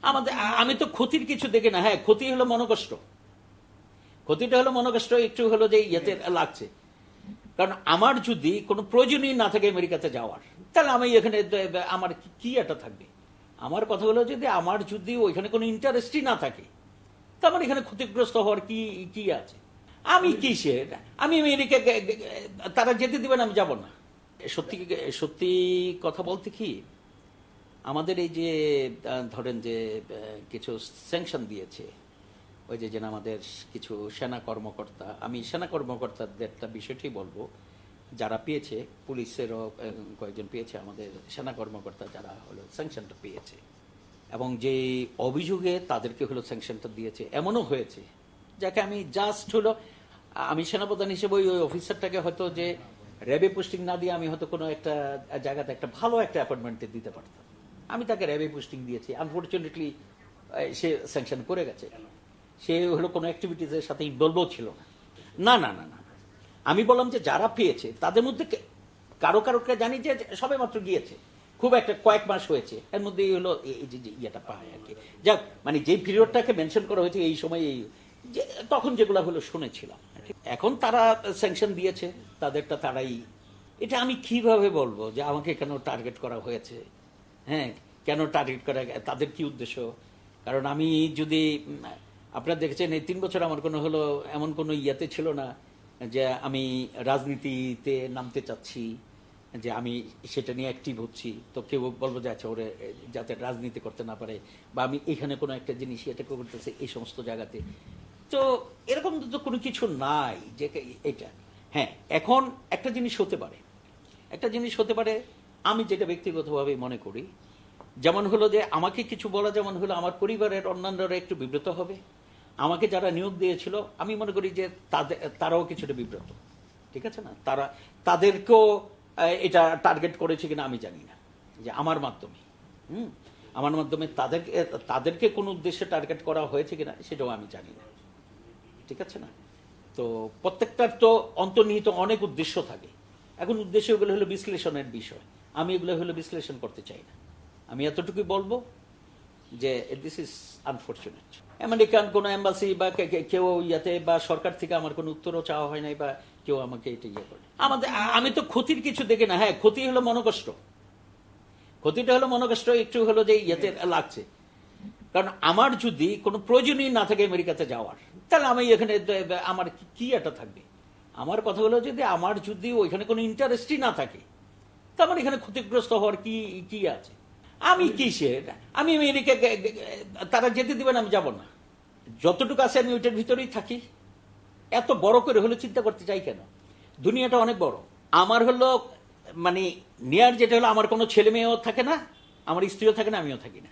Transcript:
আমাদের আমি তো ক্ষতির কিছু দেখি না। হ্যাঁ, ক্ষতি হলো মনোকষ্ট, ক্ষতিটা হলো মনোকষ্ট একটু হলো যে ইয়েতে লাগছে। কারণ আমার যদি কোনো প্রয়োজনই না থাকে আমেরিকাতে যাওয়ার, তাহলে আমি এখানে আমার কি একটা থাকবে। আমার কথা হলো যদি আমার যদি ওইখানে কোনো ইন্টারেস্টই না থাকে, তা আমার এখানে ক্ষতিগ্রস্ত হওয়ার কি কি আছে। আমি কিসের, আমি আমেরিকা তারা যেতে দিবেন, আমি যাব না। সত্যি সত্যি কথা বলতে কি, আমাদের এই যে ধরেন যে কিছু স্যাংশন দিয়েছে, ওই যে আমাদের কিছু সেনা কর্মকর্তা, আমি সেনা কর্মকর্তাদের একটা বিষয়টি বলবো, যারা পেয়েছে, পুলিশেরও কয়েকজন পেয়েছে, আমাদের সেনা কর্মকর্তা যারা হলো স্যাংশনটা পেয়েছে, এবং যে অভিযোগে তাদেরকে হলো স্যাংশনটা দিয়েছে, এমনও হয়েছে যাকে আমি জাস্ট হলো, আমি সেনাপ্রধান হিসেবে ওই অফিসারটাকে হয়তো যে র্যাবে পোস্টিং না দিয়ে আমি হয়তো কোনো একটা জায়গাতে একটা ভালো একটা অ্যাপয়েন্টমেন্টে দিতে পারতাম, আমি তাকে র্যাবে পোস্টিং দিয়েছি। আনফর্চুনেটলি সে স্যাংশন করে গেছে, সে হলো কোনো অ্যাক্টিভিটিজের সাথে ইনভলভও ছিল না। না না না না, আমি বললাম যে যারা পেয়েছে তাদের মধ্যে কারোকে জানি যে সবে মাত্র গিয়েছে, খুব একটা কয়েক মাস হয়েছে, এর মধ্যে হলো এই যে ইয়েটা পায় আর কি। যাক, মানে যে পিরিয়ডটাকে মেনশন করা হয়েছে এই সময়, এই তখন যেগুলো হলো শুনেছিলাম। এখন তারা স্যাংশন দিয়েছে, তাদেরটা তারাই, এটা আমি কিভাবে বলবো যে আমাকে কেন টার্গেট করা হয়েছে? হ্যাঁ, কেন টার্গেট করা, তাদের কি উদ্দেশ্য? কারণ আমি যদি, আপনারা দেখেছেন এই 3 বছর আমার কোনো হলো এমন কোনো ইয়াতে ছিল না যে আমি রাজনীতিতে নামতে চাচ্ছি, যে আমি সেটা নিয়ে অ্যাক্টিভ হচ্ছি। তো কেউ বলবো যে আচ্ছা ওরে যাতে রাজনীতি করতে না পারে, বা আমি এখানে কোনো একটা জিনিস এটা করতেছে এই সমস্ত জায়গাতে, তো এরকম তো কোনো কিছু নাই যে এটা। হ্যাঁ, এখন একটা জিনিস হতে পারে, একটা জিনিস হতে পারে, আমি যেটা ব্যক্তিগতভাবে মনে করি, যেমন হলো যে আমাকে কিছু বলা, যেমন হলো আমার পরিবারের অন্যান্যরা একটু বিব্রত হবে, আমাকে যারা নিয়োগ দিয়েছিল আমি মনে করি যে তারাও কিছুটা বিব্রত, ঠিক আছে না? তাদেরকেও এটা টার্গেট করেছে কিনা আমি জানি না, যে আমার মাধ্যমে আমার মাধ্যমে তাদেরকে কোন উদ্দেশ্যে টার্গেট করা হয়েছে কিনা সেটাও আমি জানি না, ঠিক আছে না? তো প্রত্যেকটার তো অন্তর্নিহিত অনেক উদ্দেশ্য থাকে। এখন উদ্দেশ্য এগুলো হলো বিশ্লেষণের বিষয়, আমি এগুলো হলো বিশ্লেষণ করতে চাই না। আমি এতটুকুই বলবো যে দিস ইজ আনফর্চুনেট। আমেরিকান কোনো এম্বাসি বা কেউ ইয়াতে বা সরকার থেকে আমার কোনো উত্তরও চাওয়া হয় নাই, বা কেউ আমাকে এটা ইয়ে করে। আমি তো ক্ষতির কিছু দেখি না। হ্যাঁ, ক্ষতি হলো মনোকষ্ট, ক্ষতিটা হলো মনোকষ্ট একটু হলো যে ইয়েতে লাগছে। কারণ আমার যদি কোনো প্রয়োজনই না থাকে আমেরিকাতে যাওয়ার, তাহলে আমি এখানে আমার কি একটা থাকবে। আমার কথা হলো যদি আমার যদি ওইখানে কোনো ইন্টারেস্টই না থাকে, তা আমার এখানে ক্ষতিগ্রস্ত হওয়ার কি কি আছে। আমি কিসের, আমি আমেরিকা তারা যেতে দিবেন, আমি যাব না। যতটুকু আছে আমি ওইটার ভিতরেই থাকি। এত বড় করে হলো চিন্তা করতে চাই কেন? দুনিয়াটা অনেক বড়। আমার হলো মানে নিয়ার যেটা হলো, আমার কোনো ছেলে মেয়েও থাকে না, আমার স্ত্রীও থাকে না, আমিও থাকি না।